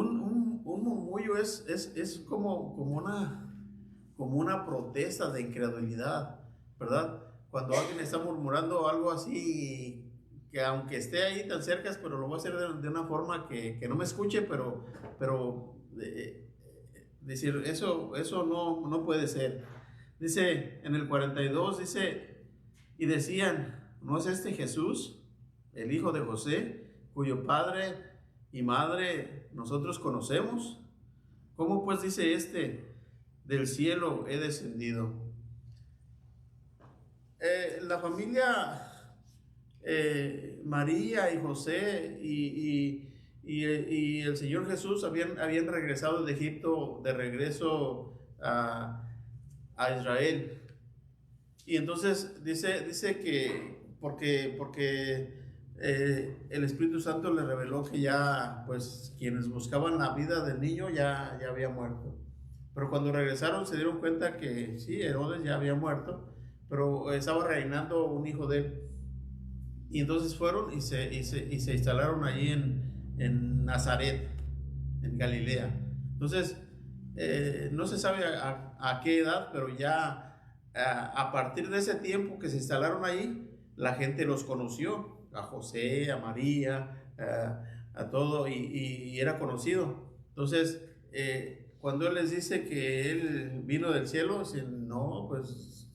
un murmullo es como una protesta de incredulidad, ¿verdad? Cuando alguien está murmurando algo así, que aunque esté ahí tan cerca, pero lo voy a hacer de una forma que no me escuche, pero decir, eso no puede ser. Dice en el 42, dice, y decían, ¿no es este Jesús, el hijo de José, cuyo padre y madre nosotros conocemos? ¿Cómo pues dice este, del cielo he descendido? La familia María y José y el Señor Jesús habían regresado de Egipto de regreso a Israel. Y entonces dice que porque el Espíritu Santo le reveló que ya, pues, quienes buscaban la vida del niño ya había muerto. Pero cuando regresaron se dieron cuenta que sí, Herodes ya había muerto, pero estaba reinando un hijo de él. Y entonces fueron y se instalaron allí en Nazaret, en Galilea. Entonces, no se sabe a qué edad, pero ya a partir de ese tiempo que se instalaron ahí, la gente los conoció, a José, a María, a todo, y era conocido. Entonces, cuando él les dice que él vino del cielo, dicen, no, pues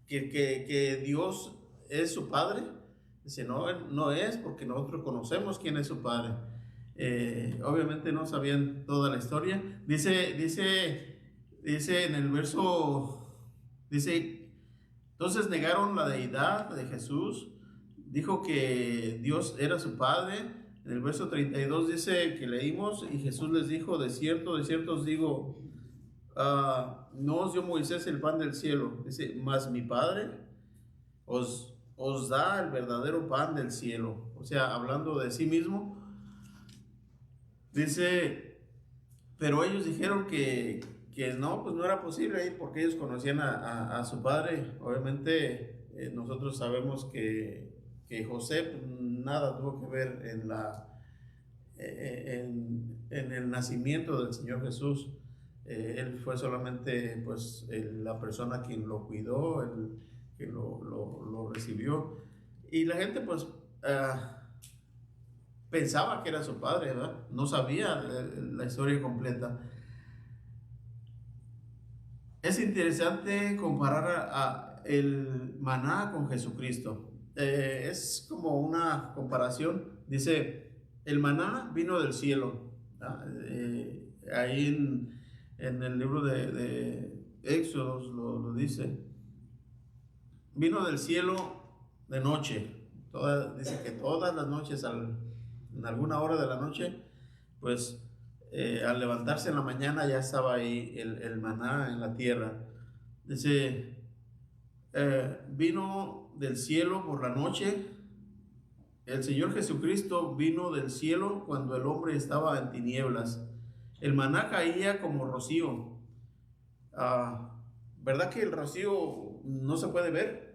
que Dios es su padre. Dice, no es, porque nosotros conocemos quién es su padre. Obviamente no sabían toda la historia. Dice en el verso, dice, entonces negaron la deidad de Jesús, dijo que Dios era su padre. En el verso 32 dice que leímos, y Jesús les dijo, de cierto os digo, no os dio Moisés el pan del cielo, dice, mas mi Padre os da el verdadero pan del cielo. O sea, hablando de sí mismo, dice, pero ellos dijeron que no, pues no era posible ahí porque ellos conocían a su padre. Obviamente, nosotros sabemos que José, pues, nada tuvo que ver en el nacimiento del Señor Jesús. Él fue solamente, pues, la persona quien lo cuidó, que lo recibió. Y la gente, pues, pensaba que era su padre, ¿verdad? No sabía la historia completa. Es interesante comparar a el maná con Jesucristo. Es como una comparación. Dice, el maná vino del cielo. Ahí en el libro de Éxodos lo dice. Vino del cielo de noche. Dice que todas las noches, en alguna hora de la noche, pues al levantarse en la mañana ya estaba ahí el maná en la tierra. Dice, vino del cielo por la noche. El Señor Jesucristo vino del cielo cuando el hombre estaba en tinieblas. El maná caía como rocío. ¿Verdad que el rocío no se puede ver?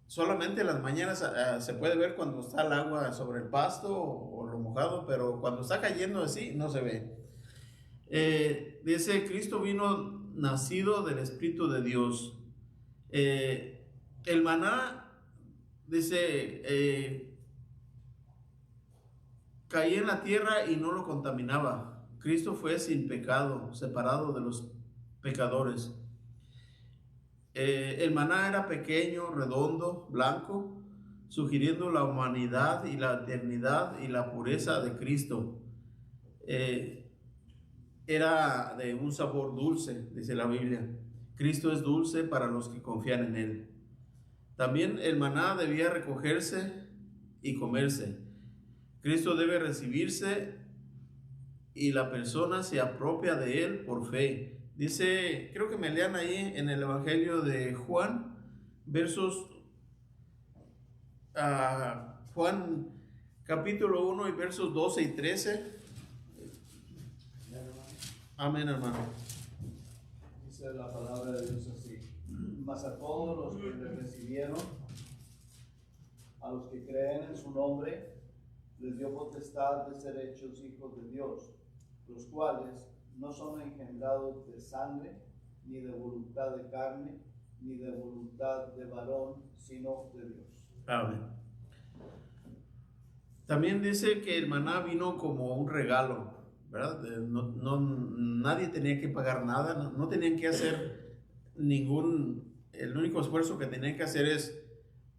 Solamente en las mañanas se puede ver cuando está el agua sobre el pasto o lo mojado, pero cuando está cayendo así no se ve. Dice, Cristo vino nacido del Espíritu de Dios. El maná, dice, caía en la tierra y no lo contaminaba. Cristo fue sin pecado, separado de los pecadores. El maná era pequeño, redondo, blanco, sugiriendo la humanidad y la eternidad y la pureza de Cristo. Era de un sabor dulce, dice la Biblia. Cristo es dulce para los que confían en Él. También el maná debía recogerse y comerse. Cristo debe recibirse y la persona se apropia de Él por fe. Dice, creo que me lean ahí en el Evangelio de Juan, Juan capítulo 1 y versos 12 y 13. Amén, hermano. Dice la palabra de Dios así: mas a todos los que le recibieron, a los que creen en su nombre, les dio potestad de ser hechos hijos de Dios, los cuales no son engendrados de sangre, ni de voluntad de carne, ni de voluntad de varón, sino de Dios. Amén. También dice que el maná vino como un regalo, ¿verdad? Nadie tenía que pagar nada, no tenían que hacer el único esfuerzo que tenían que hacer es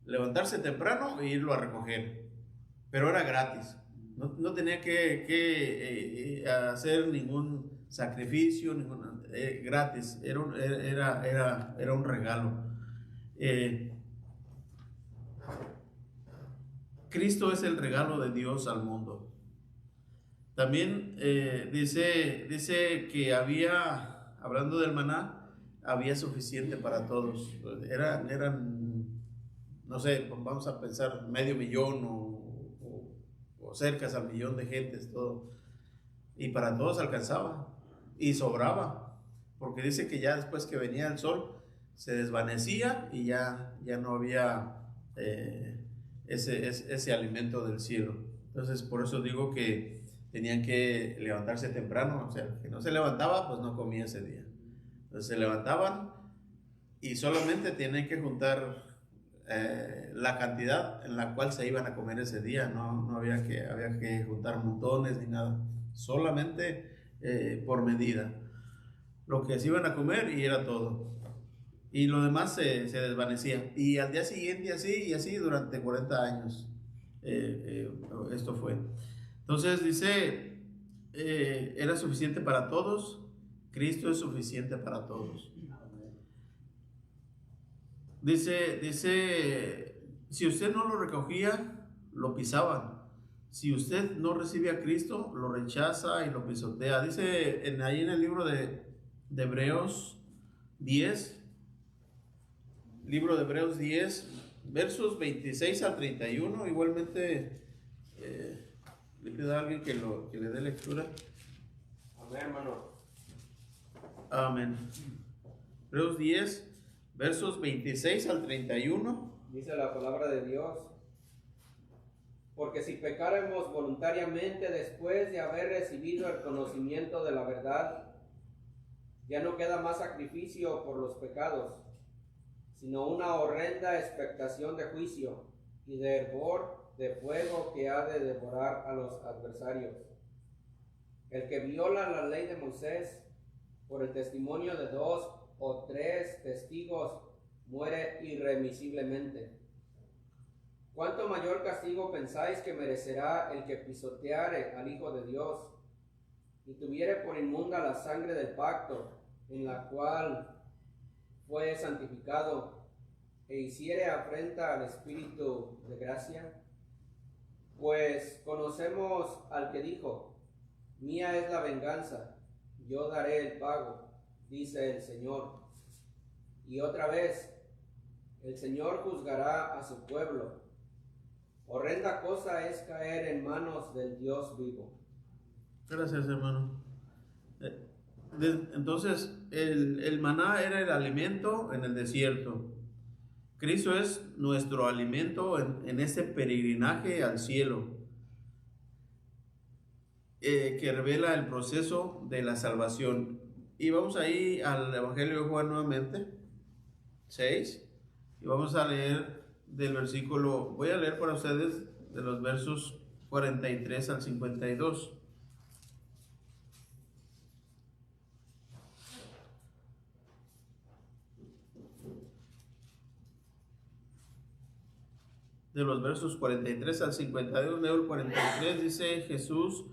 levantarse temprano e irlo a recoger, pero era gratis, no tenía que hacer ningún sacrificio, gratis, era un regalo. Cristo es el regalo de Dios al mundo. También dice que hablando del maná, había suficiente para todos. Eran, no sé, vamos a pensar 500,000 o cerca al 1,000,000 de gentes, todo. Y para todos alcanzaba y sobraba, porque dice que ya después que venía el sol, se desvanecía y ya no había ese alimento del cielo. Entonces, por eso digo que tenían que levantarse temprano, o sea, que no se levantaba, pues no comía ese día. Entonces se levantaban y solamente tenían que juntar la cantidad en la cual se iban a comer ese día, no había que juntar montones ni nada, solamente por medida, lo que se iban a comer y era todo. Y lo demás se desvanecía. Y al día siguiente así y así durante 40 años esto fue. Entonces dice, era suficiente para todos. Cristo es suficiente para todos. Dice, si usted no lo recogía, lo pisaban. Si usted no recibe a Cristo, lo rechaza y lo pisotea. Dice ahí en el libro de Hebreos 10, libro de Hebreos 10, versos 26 al 31, igualmente le pido a alguien que le dé lectura. Amén, hermano. Amén. Hebreos 10, versos 26 al 31. Dice la palabra de Dios: porque si pecáramos voluntariamente después de haber recibido el conocimiento de la verdad, ya no queda más sacrificio por los pecados, sino una horrenda expectación de juicio y de hervor de fuego que ha de devorar a los adversarios. El que viola la ley de Moisés por el testimonio de 2 o 3 testigos muere irremisiblemente. ¿Cuánto mayor castigo pensáis que merecerá el que pisoteare al Hijo de Dios y tuviere por inmunda la sangre del pacto en la cual fue santificado e hiciere afrenta al Espíritu de gracia? Pues conocemos al que dijo: mía es la venganza, yo daré el pago, dice el Señor. Y otra vez, el Señor juzgará a su pueblo. Horrenda cosa es caer en manos del Dios vivo. Gracias, hermano. Entonces, el maná era el alimento en el desierto. Cristo es nuestro alimento en este peregrinaje al cielo, que revela el proceso de la salvación. Y vamos ahí al Evangelio de Juan nuevamente, 6, y vamos a leer del versículo, voy a leer para ustedes de los versos 43 al 52. De los versos 43 al 52, leo el 43, dice: Jesús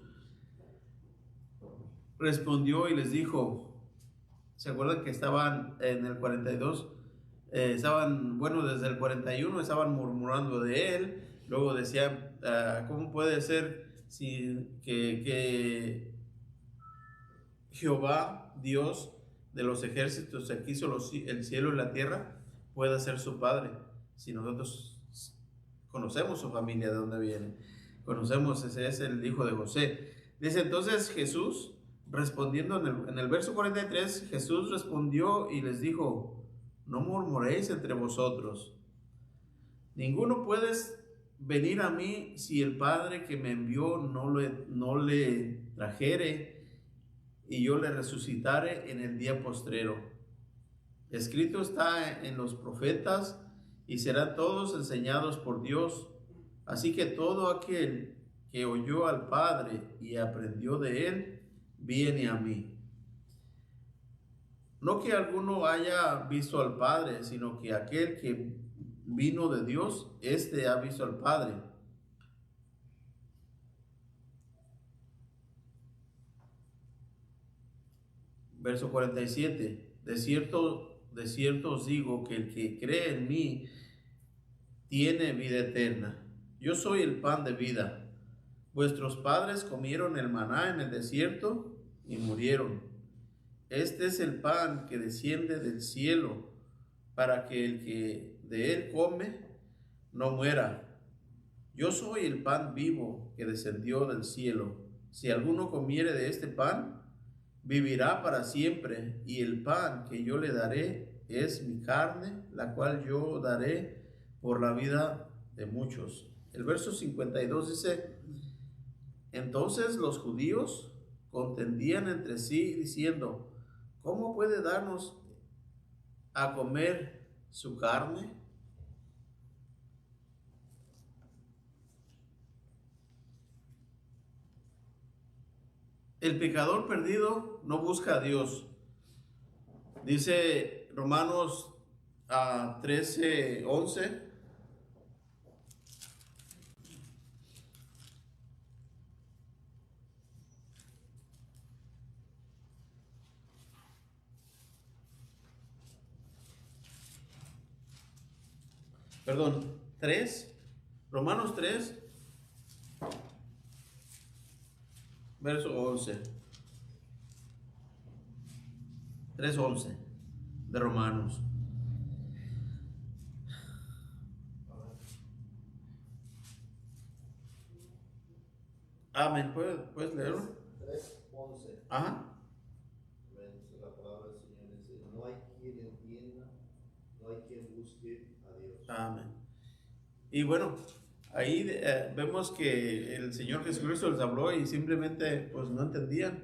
respondió y les dijo, ¿se acuerdan que estaban en el 42? Desde el 41 estaban murmurando de él, luego decían, ¿cómo puede ser que Jehová, Dios de los ejércitos, que hizo el cielo y la tierra, pueda ser su padre? Si nosotros conocemos su familia, de dónde viene, conocemos, ese es el hijo de José. Dice entonces Jesús, respondiendo en el verso 43, Jesús respondió y les dijo: no murmuréis entre vosotros. Ninguno puede venir a mí si el Padre que me envió no le trajere, y yo le resucitare en el día postrero. Escrito está en los profetas, y serán todos enseñados por Dios. Así que todo aquel que oyó al Padre y aprendió de él, viene a mí. No que alguno haya visto al Padre, sino que aquel que vino de Dios, éste ha visto al Padre. Verso 47. De cierto os digo que el que cree en mí tiene vida eterna. Yo soy el pan de vida. Vuestros padres comieron el maná en el desierto y murieron. Este es el pan que desciende del cielo, para que el que de él come no muera. Yo soy el pan vivo que descendió del cielo. Si alguno comiere de este pan, vivirá para siempre, y el pan que yo le daré es mi carne, la cual yo daré por la vida de muchos. El verso 52 dice: entonces los judíos contendían entre sí, diciendo: ¿cómo puede darnos a comer su carne? El pecador perdido no busca a Dios. Dice Romanos 13:11. Perdón, 3. Romanos 3, verso 11. 3:11 de Romanos. Amén. ¿Puedes leerlo? 3:11. Ajá. La palabra del Señor dice: no hay quien entienda, no hay quien busque a Dios. Amén. Y bueno, ahí vemos que el Señor Jesucristo les habló y simplemente pues no entendían.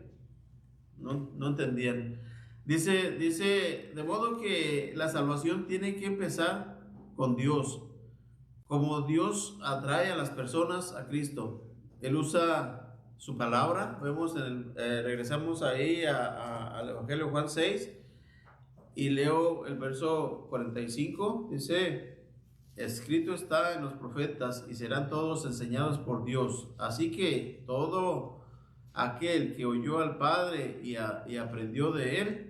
No entendían. Dice, de modo que la salvación tiene que empezar con Dios. Como Dios atrae a las personas a Cristo, Él usa su palabra. Vemos regresamos ahí al Evangelio de Juan 6 y leo el verso 45. Dice: escrito está en los profetas, y serán todos enseñados por Dios. Así que todo aquel que oyó al Padre y aprendió de él,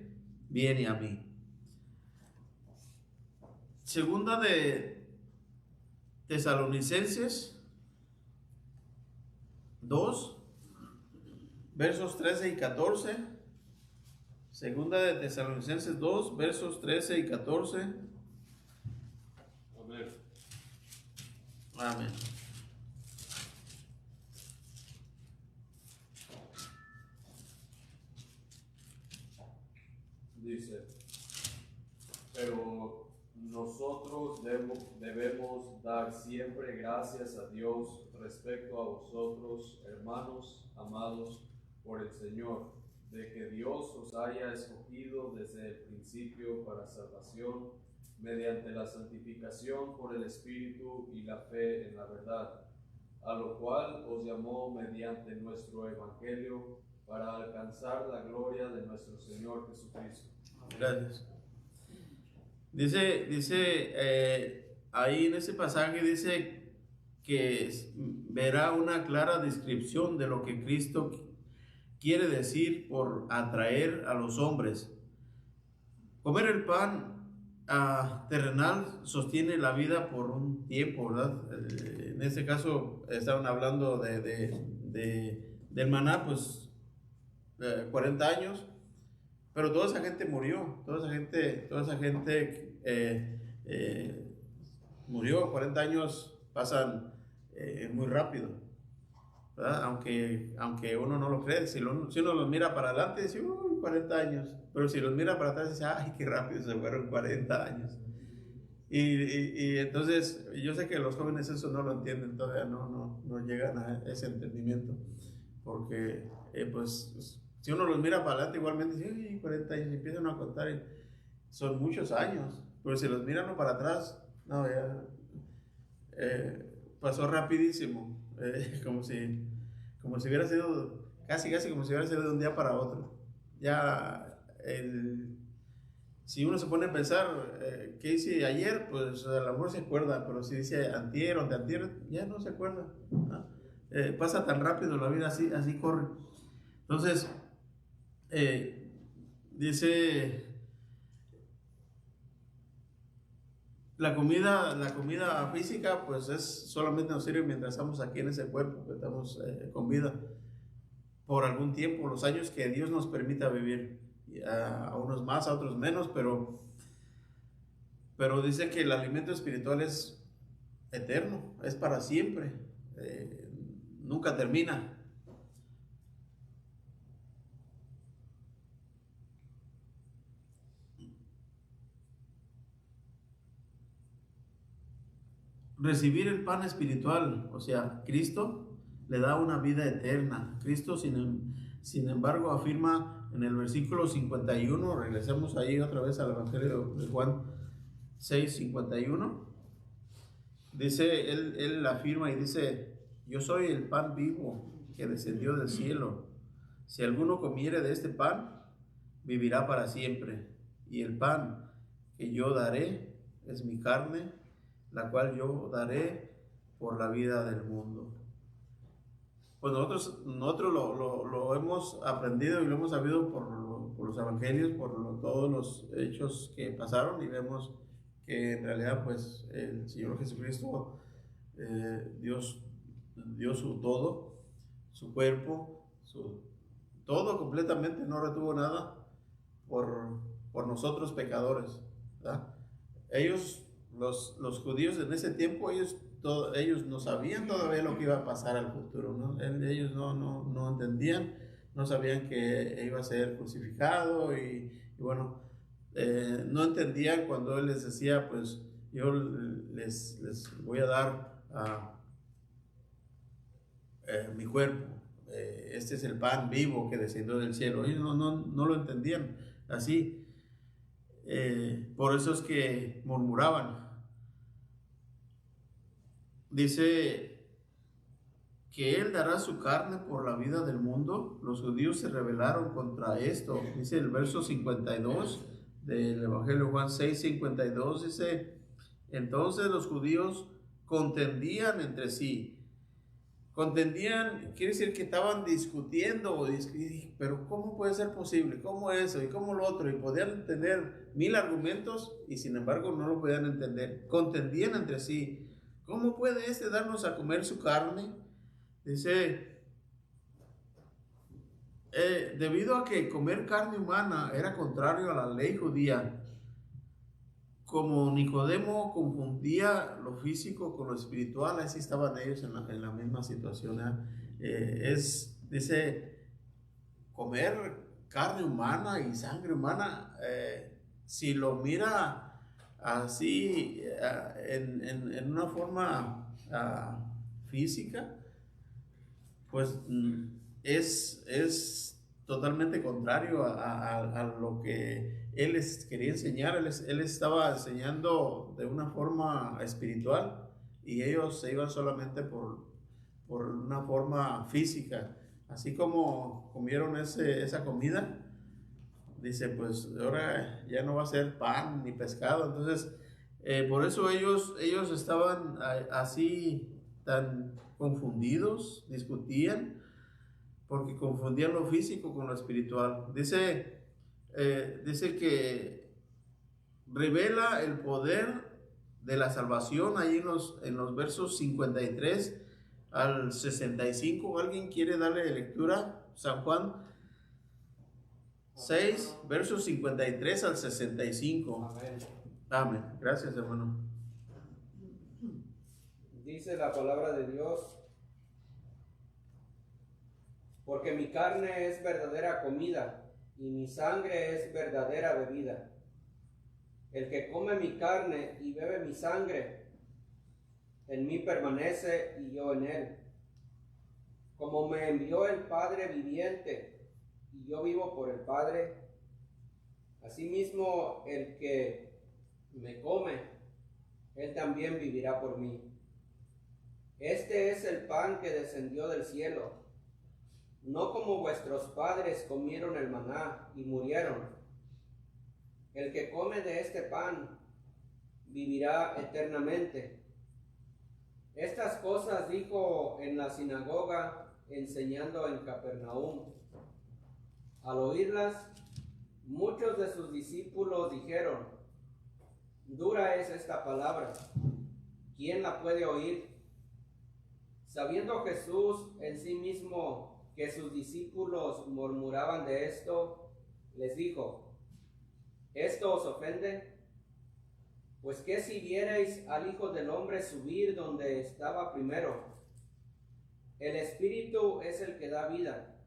viene a mí. Segunda de Tesalonicenses 2, versos 13 y 14. Segunda de Tesalonicenses 2, versos 13 y 14. Amén. Amén. Dice: pero nosotros debemos dar siempre gracias a Dios respecto a vosotros, hermanos amados por el Señor, de que Dios os haya escogido desde el principio para salvación, mediante la santificación por el Espíritu y la fe en la verdad, a lo cual os llamó mediante nuestro Evangelio, para alcanzar la gloria de nuestro Señor Jesucristo. Gracias. Dice ahí en ese pasaje, dice que verá una clara descripción de lo que Cristo quiere decir por atraer a los hombres. Comer el pan terrenal sostiene la vida por un tiempo, ¿verdad? En este caso estaban hablando del maná, pues 40 años, pero toda esa gente murió, toda esa gente murió. 40 años pasan muy rápido, ¿verdad? Aunque uno no lo cree. Si uno los mira para adelante, dice: uy, 40 años. Pero si los mira para atrás, dice: ay, qué rápido se fueron 40 años. Y entonces yo sé que los jóvenes eso no lo entienden, todavía no llegan a ese entendimiento, porque pues si uno los mira para adelante igualmente, sí, 40 años, y empiezan a contar, y son muchos años, pero si los miran para atrás, no, ya pasó rapidísimo, como si hubiera sido, casi como si hubiera sido de un día para otro. Ya si uno se pone a pensar qué hice ayer, pues a lo mejor se acuerda, pero si dice antier o de antier, ya no se acuerda, ¿no? Pasa tan rápido la vida, así corre. Entonces, dice, la comida física, pues solamente nos sirve mientras estamos aquí en ese cuerpo, que estamos con vida, por algún tiempo, los años que Dios nos permita vivir, a unos más, a otros menos, pero dice que el alimento espiritual es eterno, es para siempre, nunca termina. Recibir el pan espiritual, o sea, Cristo le da una vida eterna. Cristo, sin embargo, afirma en el versículo 51, regresemos ahí otra vez al Evangelio de Juan 6:51, dice, él afirma y dice, yo soy el pan vivo que descendió del cielo. Si alguno comiere de este pan, vivirá para siempre. Y el pan que yo daré es mi carne, la cual yo daré por la vida del mundo. Pues nosotros lo hemos aprendido y lo hemos sabido por los evangelios, por todos los hechos que pasaron, y vemos que en realidad pues el Señor Jesucristo Dios dio su todo, su cuerpo, todo completamente, no retuvo nada por nosotros pecadores, ¿verdad? Ellos, los judíos en ese tiempo, ellos no sabían todavía lo que iba a pasar al futuro, ¿no? Ellos no entendían, no sabían que iba a ser crucificado y bueno, no entendían cuando Él les decía, pues yo les voy a dar mi cuerpo, este es el pan vivo que descendió del cielo. Ellos no lo entendían así, por eso es que murmuraban. Dice que Él dará su carne por la vida del mundo. Los judíos se rebelaron contra esto. Dice el verso 52 del Evangelio de Juan 6:52, dice, entonces los judíos contendían entre sí. Contendían, quiere decir que estaban discutiendo, pero ¿cómo puede ser posible? ¿Cómo eso? ¿Y cómo lo otro? Y podían tener 1000 argumentos y sin embargo no lo podían entender. Contendían entre sí. ¿Cómo puede este darnos a comer su carne? Dice, debido a que comer carne humana era contrario a la ley judía, como Nicodemo confundía lo físico con lo espiritual, así estaban ellos en la misma situación. Dice, comer carne humana y sangre humana, si lo mira así en una forma física, pues es totalmente contrario a lo que él les quería enseñar. Él estaba enseñando de una forma espiritual y ellos se iban solamente por una forma física. Así como comieron esa comida, dice, pues ahora ya no va a ser pan ni pescado. Entonces, por eso ellos estaban así tan confundidos, discutían, porque confundían lo físico con lo espiritual. Dice que revela el poder de la salvación ahí en los versos 53 al 65. ¿Alguien quiere darle lectura? San Juan 6, versos 53 al 65. Amén. Amén. Gracias, hermano. Dice la palabra de Dios, porque mi carne es verdadera comida y mi sangre es verdadera bebida. El que come mi carne y bebe mi sangre, en mí permanece y yo en él. Como me envió el Padre viviente y yo vivo por el Padre, asimismo el que me come, él también vivirá por mí. Este es el pan que descendió del cielo, no como vuestros padres comieron el maná y murieron. El que come de este pan vivirá eternamente. Estas cosas dijo en la sinagoga, enseñando en Capernaum. Al oírlas, muchos de sus discípulos dijeron: dura es esta palabra, ¿quién la puede oír? Sabiendo Jesús en sí mismo que sus discípulos murmuraban de esto, les dijo: ¿esto os ofende? Pues qué si vierais al Hijo del Hombre subir donde estaba primero. El Espíritu es el que da vida,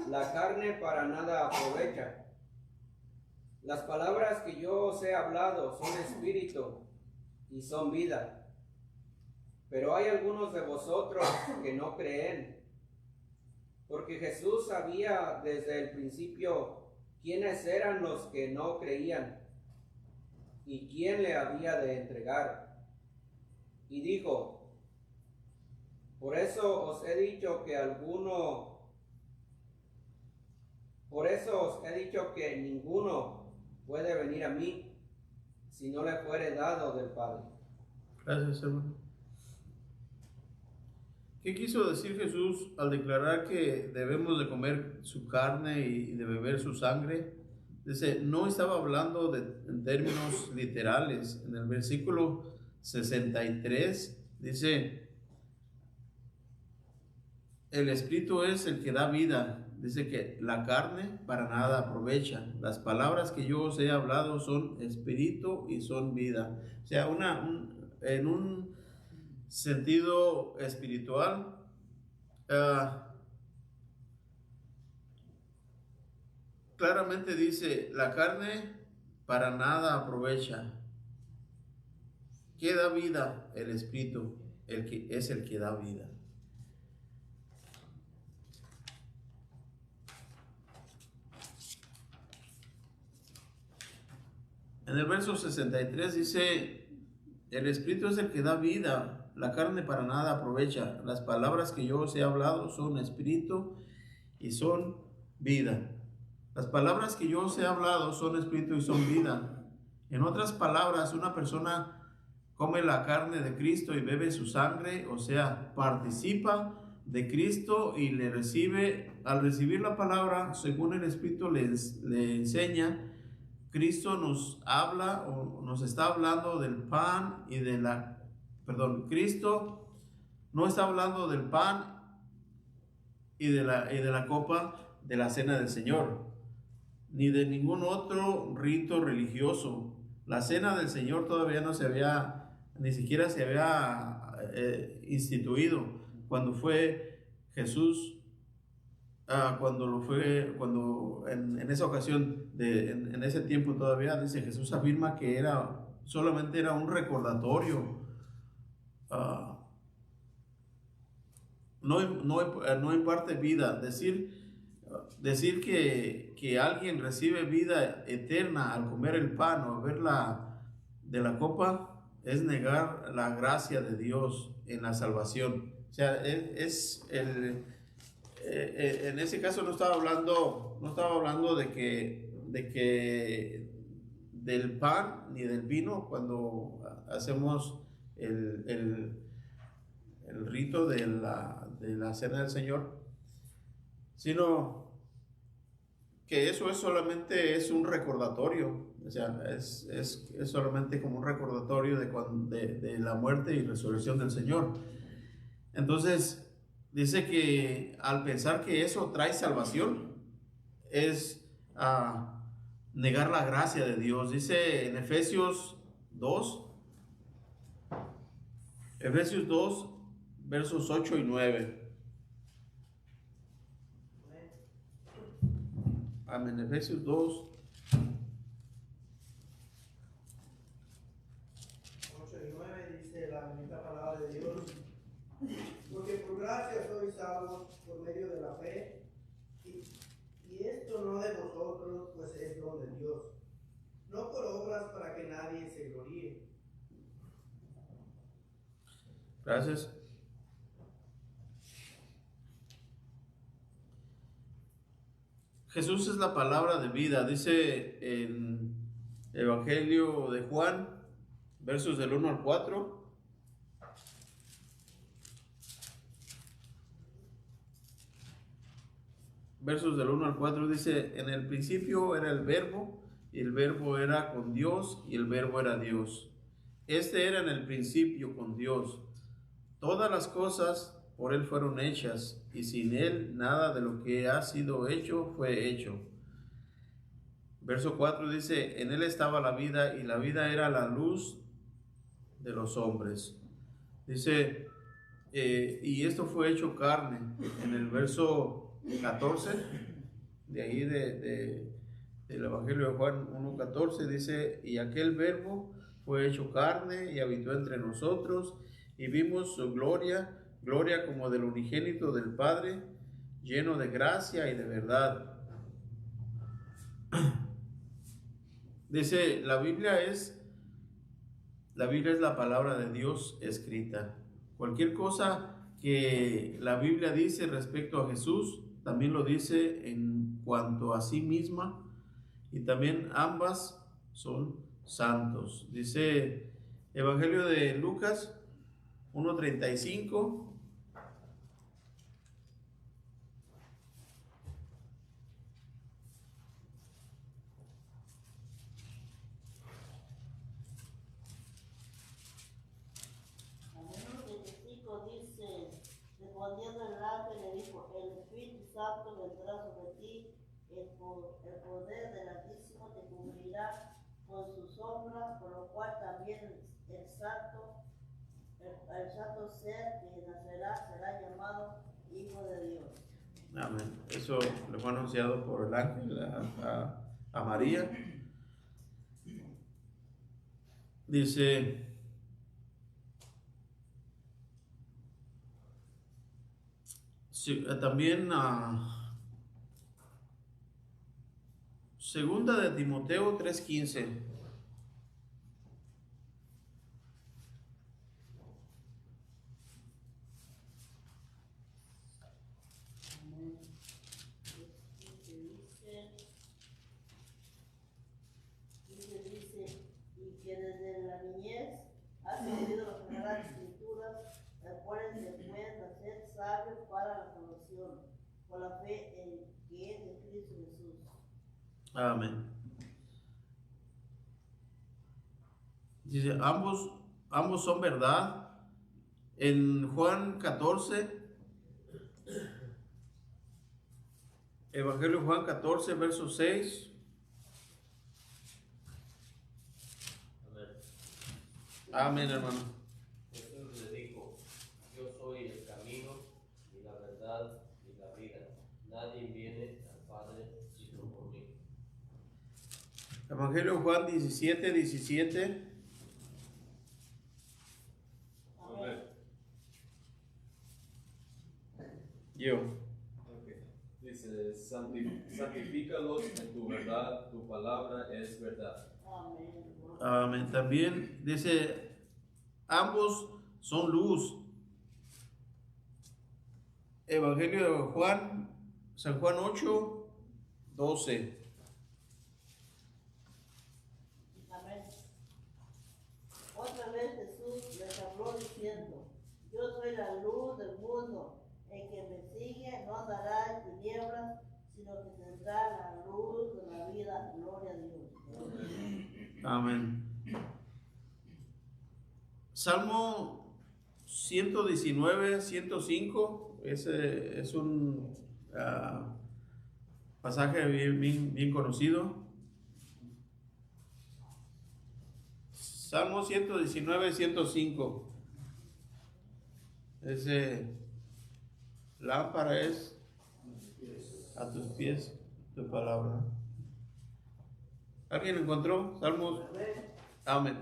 la carne para nada aprovecha. Las palabras que yo os he hablado son espíritu y son vida. Pero hay algunos de vosotros que no creen, porque Jesús sabía desde el principio quiénes eran los que no creían y quién le había de entregar. Y dijo: por eso os he dicho que ninguno puede venir a mí si no le fuere dado del Padre. Gracias, hermano. ¿Qué quiso decir Jesús al declarar que debemos de comer su carne y de beber su sangre? Dice, no estaba hablando en términos literales. En el versículo 63 dice, el Espíritu es el que da vida. Dice que la carne para nada aprovecha. Las palabras que yo os he hablado son espíritu y son vida. O sea, en un sentido espiritual, claramente dice, la carne para nada aprovecha. ¿Qué da vida? El Espíritu, el que es el que da vida. En el verso 63 dice, el Espíritu es el que da vida, la carne para nada aprovecha. Las palabras que yo os he hablado son espíritu y son vida. Las palabras que yo os he hablado son espíritu y son vida. En otras palabras, una persona come la carne de Cristo y bebe su sangre, o sea, participa de Cristo y le recibe, al recibir la palabra, según el Espíritu le enseña, Cristo nos habla o nos está hablando del pan y de la, Cristo no está hablando del pan y de la copa de la cena del Señor, ni de ningún otro rito religioso. La cena del Señor todavía no se había, ni siquiera se había instituido cuando fue Jesús. Cuando en esa ocasión, en ese tiempo todavía, dice Jesús afirma que solamente era un recordatorio, no imparte vida. Decir que alguien recibe vida eterna al comer el pan o beber de la copa es negar la gracia de Dios en la salvación. O sea, en ese caso no estaba hablando de que del pan ni del vino cuando hacemos el rito de la cena del Señor, sino que eso solamente es un recordatorio. O sea, es solamente como un recordatorio de la muerte y resurrección del Señor. Entonces dice que al pensar que eso trae salvación es negar la gracia de Dios. Dice en Efesios 2, versos 8 y 9. Amén. Efesios 2, por medio de la fe, y esto no de vosotros, pues es don de Dios, no por obras para que nadie se gloríe. Gracias. Jesús es la palabra de vida, dice en Evangelio de Juan, versos del 1 al 4. Versos del 1 al 4 dice, en el principio era el verbo, y el verbo era con Dios, y el verbo era Dios. Este era en el principio con Dios. Todas las cosas por él fueron hechas, y sin él nada de lo que ha sido hecho fue hecho. Verso 4 dice, en él estaba la vida, y la vida era la luz de los hombres. Dice, y esto fue hecho carne. En el verso 14, de ahí del Evangelio de Juan 1:14, dice, y aquel verbo fue hecho carne y habitó entre nosotros, y vimos su gloria, gloria como del unigénito del Padre, lleno de gracia y de verdad. Dice, la Biblia es la palabra de Dios escrita. Cualquier cosa que la Biblia dice respecto a Jesús, también lo dice en cuanto a sí misma, y también ambas son santos. Dice Evangelio de Lucas 1:35. Respondiendo el ángel le dijo, el Espíritu Santo vendrá sobre ti, el poder del Altísimo te cubrirá con su sombra, por lo cual también el santo ser que nacerá será llamado Hijo de Dios. Amén. Eso le fue anunciado por el ángel a María. Dice, también segunda de Timoteo 3:15. Dice, y que desde la niñez has oído las sagradas escrituras, las cuales te pueden hacer sabio para la salvación, por la fe en que es de Cristo Jesús. Amén. Dice, ambos son verdad. En Juan 14, Evangelio de Juan 14, verso 6. Amén, hermano. Jesús le dijo, yo soy el camino y la verdad y la vida. Nadie viene al Padre sino por mí. Evangelio de Juan 17:17. Amén. Yo. Ok. Dice, santifícalos en tu verdad, tu palabra es verdad. Amén. Amén. También dice, ambos son luz. Evangelio de Juan, San Juan 8:12. Amén. Otra vez Jesús les habló diciendo, yo soy la luz del mundo, el que me sigue no andará en tinieblas, sino que tendrá la luz de la vida. Gloria a Dios. Amén. Salmo 119, 105. Ese es un pasaje bien conocido. Salmo 119, 105. Ese lámpara es a tus pies tu palabra. ¿Alguien encontró? Salmos. Amén.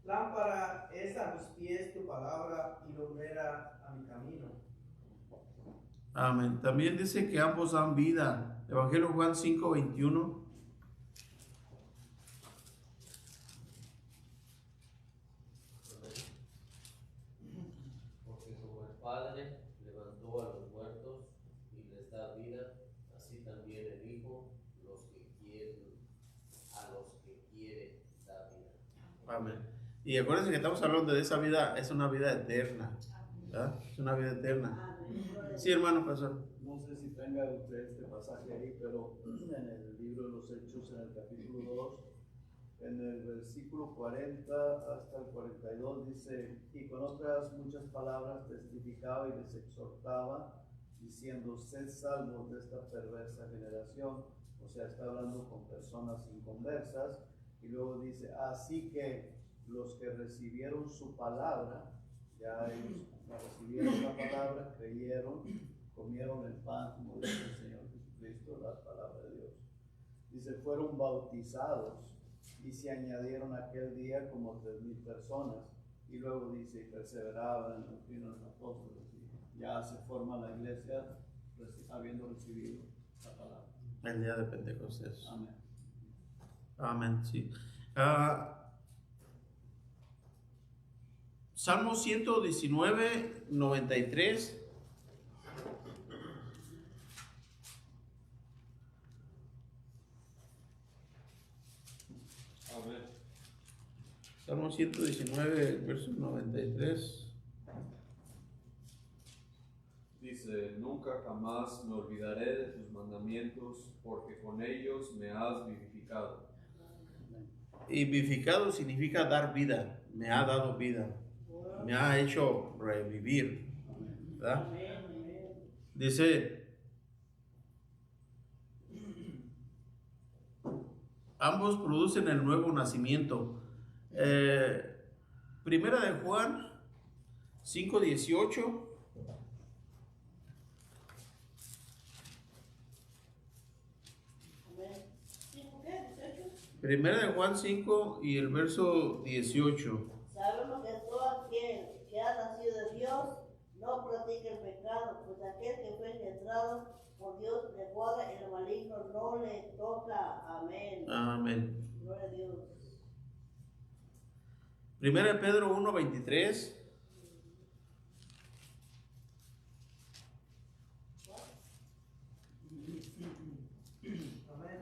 Lámpara es a mis pies tu palabra y lumbrera a mi camino. Amén. También dice que ambos dan vida. Evangelio Juan 5:21. Porque como el Padre levantó a los muertos y les da vida, así también el Hijo a los que quiere da vida. Amén. Y acuérdense que estamos hablando de esa vida, es una vida eterna. ¿Verdad? Es una vida eterna. Sí, hermano pastor. No sé si tenga usted este pasaje ahí, pero en el libro de los Hechos, en el capítulo 2, en el versículo 40 hasta el 42, dice: y con otras muchas palabras testificaba y les exhortaba, diciendo: sed salvos de esta perversa generación. O sea, está hablando con personas inconversas. Y luego dice: así que los que recibieron su palabra, ya ellos recibieron la palabra, creyeron, comieron el pan, como dice el Señor Jesucristo, la palabra de Dios. Dice: fueron bautizados y se añadieron aquel día como 3,000 personas. Y luego dice: y perseveraban en la doctrina de los apóstoles. Y ya se forma la iglesia habiendo recibido la palabra. El día de Pentecostés. Amén. Amén, sí. Salmo 119, 93. Amén. Salmo 119, verso 93. Dice: nunca jamás me olvidaré de tus mandamientos, porque con ellos me has vivificado. Y vivificado significa dar vida. Me ha dado vida. Me ha hecho revivir. ¿Verdad? Dice: ambos producen el nuevo nacimiento. Primera de Juan 5:18. Primera de Juan 5 y el verso 18. Sabemos que todo aquel que ha nacido de Dios no practica el pecado, pues aquel que fue engendrado por Dios le guarda, el maligno no le toca. Amén. Amén. Gloria a Dios. Primera de Pedro 1:23. Amén.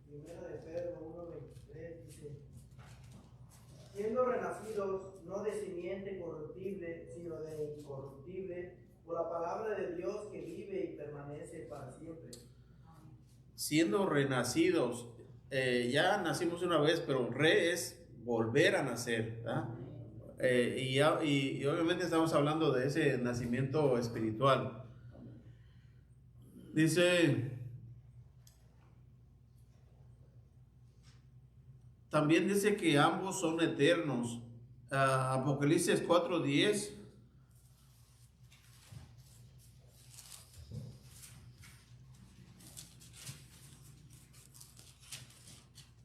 Primera de Pedro 1:23 dice: siendo renacidos no de simiente corruptible, sino de incorruptible, por la palabra de Dios que vive y permanece para siempre. Siendo renacidos, ya nacimos una vez, pero es volver a nacer, ¿verdad? Y obviamente estamos hablando de ese nacimiento espiritual. Dice, también dice que ambos son eternos. Apocalipsis 4:10.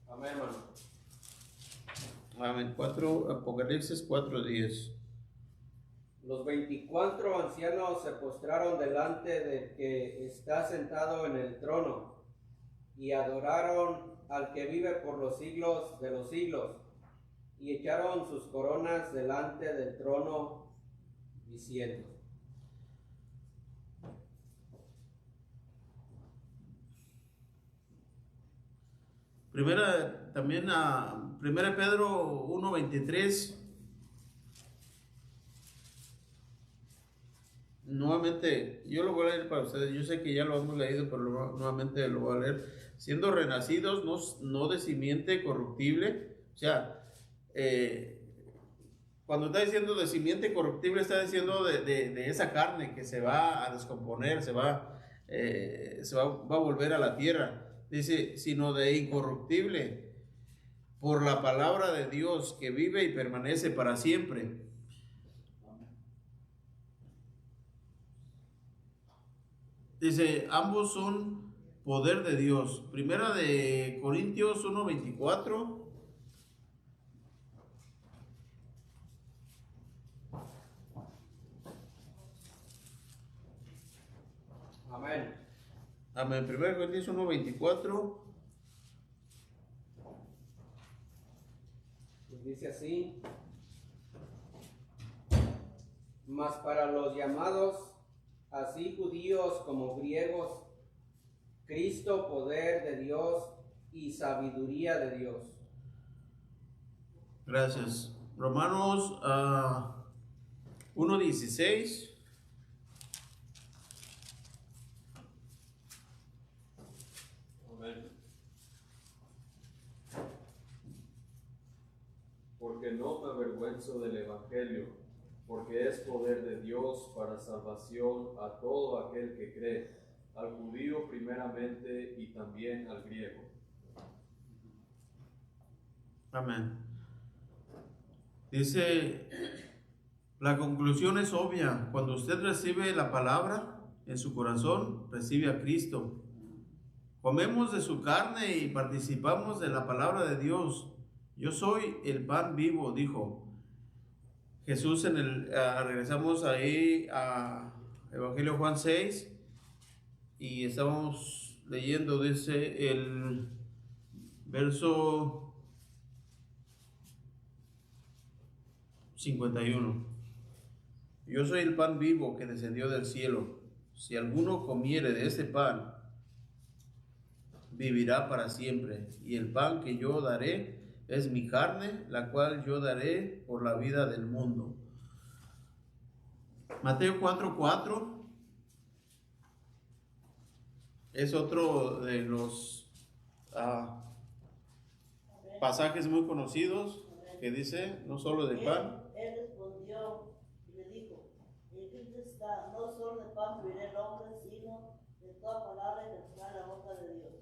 Amén, hermano. Amén. Apocalipsis 4:10. Los 24 ancianos se postraron delante del que está sentado en el trono y adoraron al que vive por los siglos de los siglos, y echaron sus coronas delante del trono, diciendo: Primera Pedro 1:23. Nuevamente, yo lo voy a leer para ustedes. Yo sé que ya lo hemos leído, pero nuevamente lo voy a leer. Siendo renacidos, no de simiente corruptible. O sea, cuando está diciendo de simiente corruptible, está diciendo de esa carne que se va a descomponer, va a volver a la tierra. Dice, sino de incorruptible, por la palabra de Dios que vive y permanece para siempre. Dice, ambos son poder de Dios. Primera de Corintios 1:24. Amén. Amén. 1 Corintios 1:24. Dice así: mas para los llamados, así judíos como griegos, Cristo, poder de Dios y sabiduría de Dios. Gracias. Romanos 1:16. Amén. Porque no me avergüenzo del Evangelio, porque es poder de Dios para salvación a todo aquel que cree, al judío primeramente y también al griego. Amén. Dice, la conclusión es obvia. Cuando usted recibe la palabra en su corazón, recibe a Cristo. Comemos de su carne y participamos de la palabra de Dios. Yo soy el pan vivo, dijo Jesús regresamos ahí a Evangelio Juan 6 y estábamos leyendo, dice el verso 51. Yo soy el pan vivo que descendió del cielo. Si alguno comiere de este pan, vivirá para siempre. Y el pan que yo daré es mi carne, la cual yo daré por la vida del mundo. Mateo 4:4 es otro de los pasajes muy conocidos que dice, no solo de pan. Él respondió y le dijo, escrito está, no solo de pan vivirá el hombre, sino de toda palabra que sale de la boca de Dios.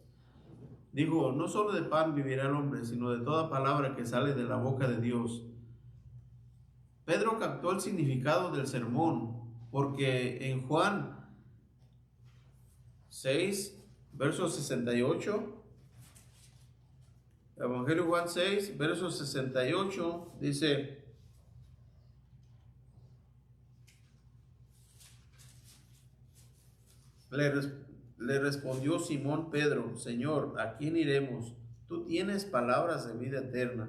Dijo, no solo de pan vivirá el hombre, sino de toda palabra que sale de la boca de Dios. Pedro captó el significado del sermón, porque en Juan 6, verso 68, Evangelio Juan 6, verso 68, dice, le respondió Simón Pedro, Señor, ¿a quién iremos? Tú tienes palabras de vida eterna.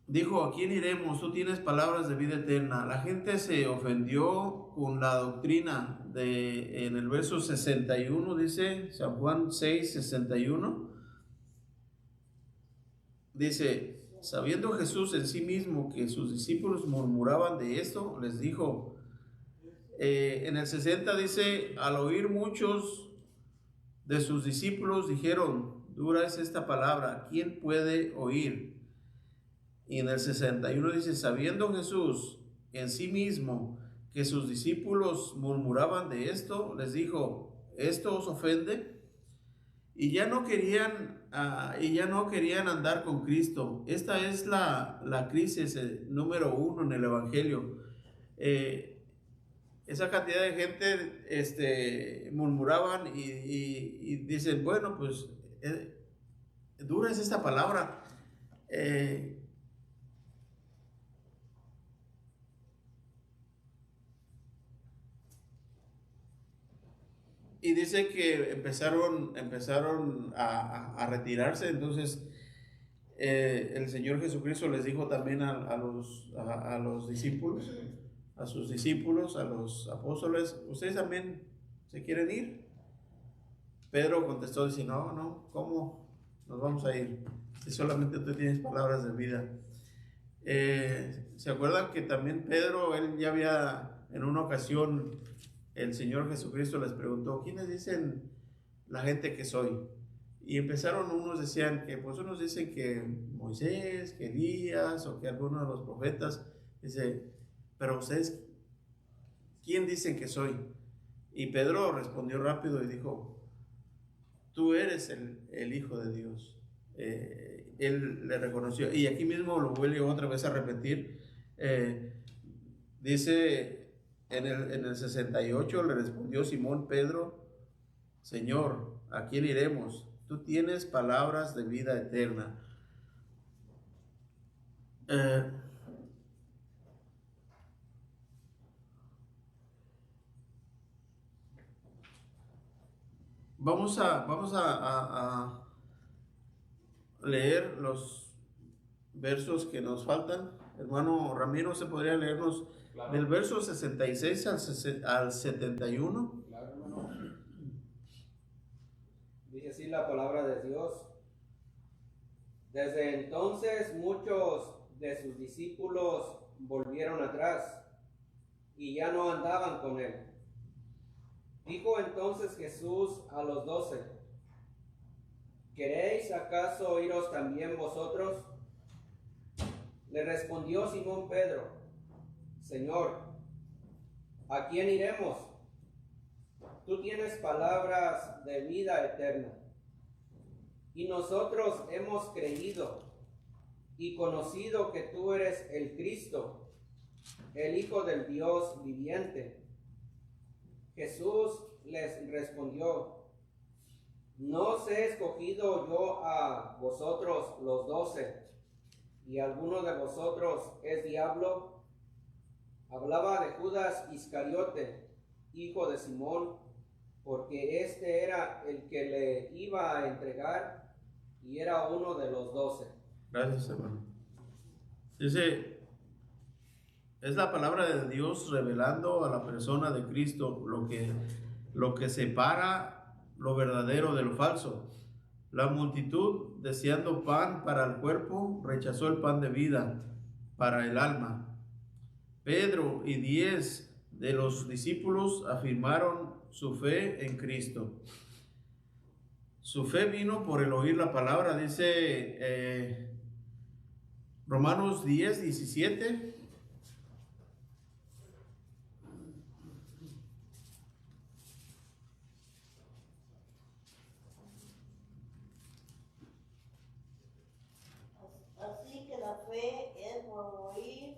Dijo, ¿a quién iremos? Tú tienes palabras de vida eterna. La gente se ofendió con la doctrina en el verso 61, dice San Juan 6, 61. Dice, sabiendo Jesús en sí mismo que sus discípulos murmuraban de esto, les dijo, en el 60 dice, al oír muchos de sus discípulos dijeron, dura es esta palabra, ¿quién puede oír? Y en el 61 dice, sabiendo Jesús en sí mismo que sus discípulos murmuraban de esto, les dijo, ¿esto os ofende? Y ya no querían andar con Cristo. Esta es la crisis número 1 en el Evangelio. Esa cantidad de gente murmuraban y dicen, bueno, pues dura es esta palabra. Y dice que empezaron a retirarse. Entonces el Señor Jesucristo les dijo también a los discípulos, a sus discípulos, a los apóstoles, ¿ustedes también se quieren ir? Pedro contestó, dice, no, ¿cómo nos vamos a ir? Si solamente tú tienes palabras de vida. ¿Se acuerdan que también Pedro, él ya había, en una ocasión, el Señor Jesucristo les preguntó, ¿quiénes dicen la gente que soy? Y empezaron, unos decían que, pues unos dicen que Moisés, que Elías, o que alguno de los profetas. Dice, pero ustedes, ¿quién dicen que soy? Y Pedro respondió rápido y dijo, tú eres el Hijo de Dios. Él le reconoció, y aquí mismo lo vuelve otra vez a repetir. Dice en el 68, le respondió Simón Pedro, Señor, ¿a quién iremos? Tú tienes palabras de vida eterna. vamos a leer los versos que nos faltan. Hermano Ramiro, ¿se podría leernos Claro. del verso 66 al 71? Claro, hermano. Dice así la palabra de Dios. Desde entonces muchos de sus discípulos volvieron atrás y ya no andaban con él. Dijo entonces Jesús a los 12: ¿queréis acaso iros también vosotros? Le respondió Simón Pedro: Señor, ¿a quién iremos? Tú tienes palabras de vida eterna, y nosotros hemos creído y conocido que tú eres el Cristo, el Hijo del Dios viviente. Jesús les respondió: ¿no os he escogido yo a vosotros los 12, y alguno de vosotros es diablo? Hablaba de Judas Iscariote, hijo de Simón, porque este era el que le iba a entregar y era uno de los 12. Gracias, hermano. Dice, es la palabra de Dios revelando a la persona de Cristo lo que separa lo verdadero de lo falso. La multitud, deseando pan para el cuerpo, rechazó el pan de vida para el alma. Pedro y 10 de los discípulos afirmaron su fe en Cristo. Su fe vino por el oír la palabra, dice Romanos 10, 17. Así que la fe es por oír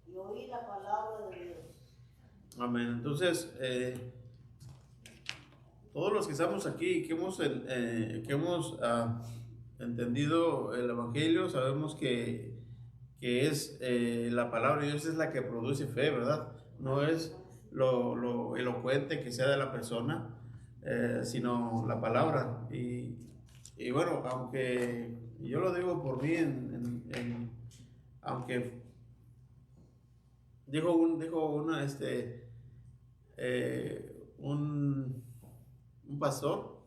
y oír la palabra de Dios. Amén. Entonces, todos los que estamos aquí, que hemos entendido el Evangelio, sabemos que es la palabra de Dios es la que produce fe, ¿verdad? No es lo elocuente que sea de la persona, sino la palabra. Y bueno, aunque yo lo digo por mí, aunque dijo un pastor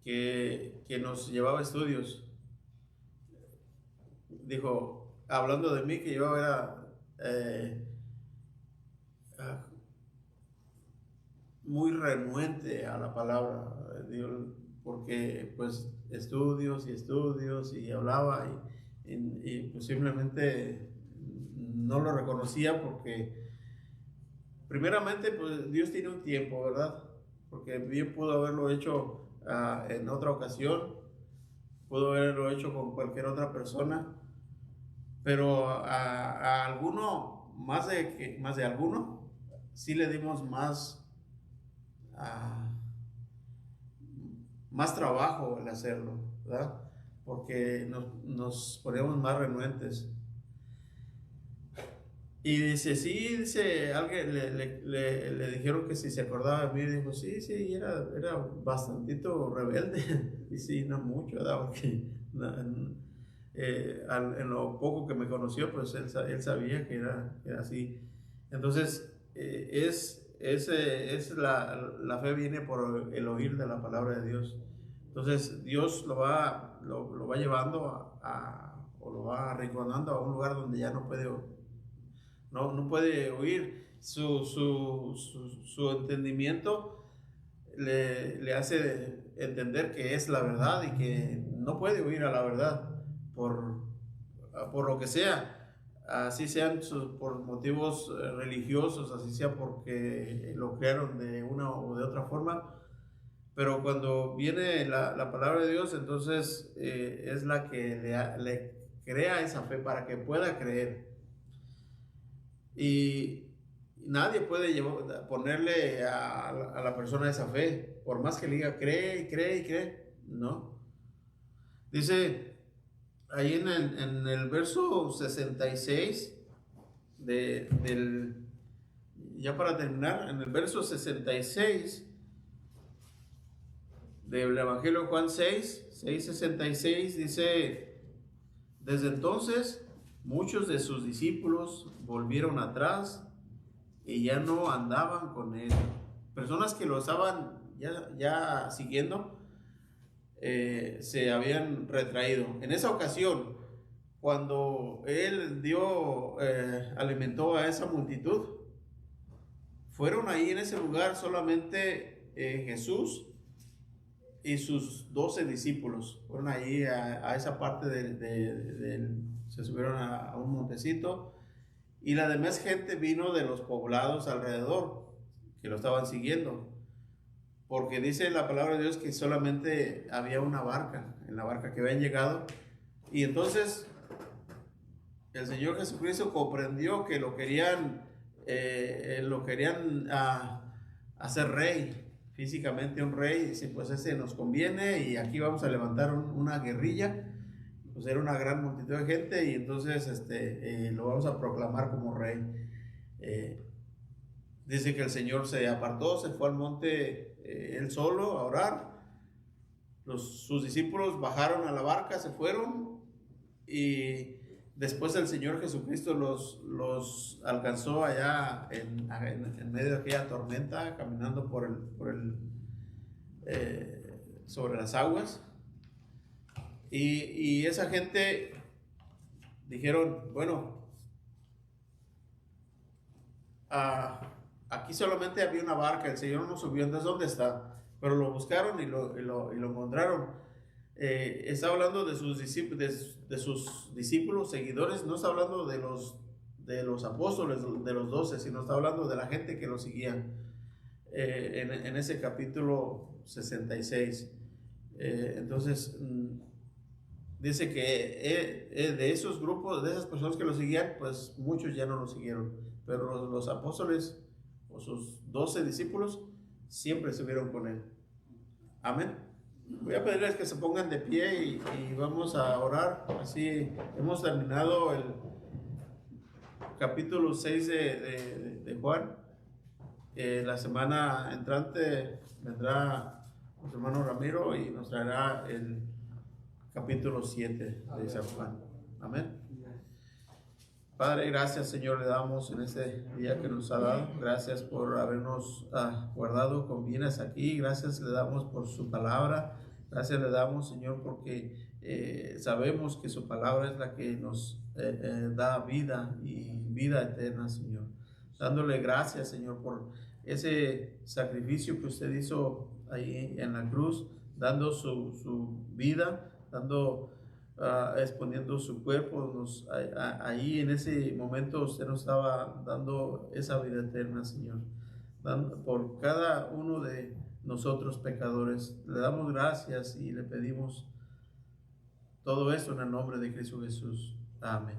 que nos llevaba estudios, dijo, hablando de mí, que yo era muy renuente a la palabra de Dios, porque pues estudios y hablaba y pues simplemente no lo reconocía, porque primeramente pues Dios tiene un tiempo, ¿verdad? Porque bien pudo haberlo hecho en otra ocasión, pudo haberlo hecho con cualquier otra persona, pero a alguno, más de alguno, sí le dimos más trabajo el hacerlo, ¿verdad? Porque nos poníamos más renuentes. Y dice, alguien le dijeron que si se acordaba de mí, dijo, sí, era bastantito rebelde. Y sí, no mucho, ¿verdad? Porque en lo poco que me conoció, pues él sabía que era así. Entonces, la fe viene por el oír de la palabra de Dios. Entonces, Dios lo va llevando o lo va arrinconando a un lugar donde ya no puede oír. Su entendimiento le hace entender que es la verdad y que no puede oír a la verdad por lo que sea, así sean por motivos religiosos, así sea porque lo crearon de una o de otra forma. Pero cuando viene la palabra de Dios, entonces es la que le crea esa fe para que pueda creer. Y nadie puede ponerle a la persona esa fe, por más que le diga cree, no. Dice ahí en el verso 66 ya para terminar, en el verso 66 del Evangelio de Juan 6:66 dice: desde entonces muchos de sus discípulos volvieron atrás y ya no andaban con él. Personas que lo estaban ya siguiendo se habían retraído. En esa ocasión, cuando él alimentó a esa multitud, fueron ahí en ese lugar solamente Jesús y sus 12 discípulos. Fueron ahí a esa parte se subieron a un montecito, y la demás gente vino de los poblados alrededor que lo estaban siguiendo, porque dice la palabra de Dios que solamente había una barca, en la barca que habían llegado. Y entonces el Señor Jesucristo comprendió que lo querían hacer rey, físicamente un rey. Dice: pues ese nos conviene y aquí vamos a levantar una guerrilla. Pues era una gran multitud de gente, y entonces lo vamos a proclamar como rey. Dice que el Señor se apartó, se fue al monte él solo a orar. Sus discípulos bajaron a la barca, se fueron, y después el Señor Jesucristo los alcanzó allá en medio de aquella tormenta, caminando sobre las aguas. Y esa gente dijeron: bueno, aquí solamente había una barca, el Señor no subió, entonces ¿dónde está? Pero lo buscaron y lo encontraron. Está hablando de sus discípulos, seguidores. No está hablando de los apóstoles, de los 12, sino está hablando de la gente que lo seguía en ese capítulo 66. Entonces dice que de esos grupos, de esas personas que lo seguían, pues muchos ya no lo siguieron, pero los apóstoles o sus 12 discípulos siempre estuvieron con él. Amén. Voy a pedirles que se pongan de pie y vamos a orar. Así hemos terminado el capítulo 6 de Juan. La semana entrante vendrá nuestro hermano Ramiro y nos traerá el capítulo 7 de San Juan. Amén. Padre, gracias, Señor, le damos en este día que nos ha dado. Gracias por habernos guardado con bienes aquí. Gracias le damos por su palabra. Gracias le damos, Señor, porque sabemos que su palabra es la que nos da vida y vida eterna, Señor. Dándole gracias, Señor, por ese sacrificio que usted hizo ahí en la cruz, dando su vida, exponiendo su cuerpo. Ahí en ese momento usted nos estaba dando esa vida eterna, Señor, por cada uno de nosotros pecadores. Le damos gracias y le pedimos todo esto en el nombre de Cristo Jesús. Amén.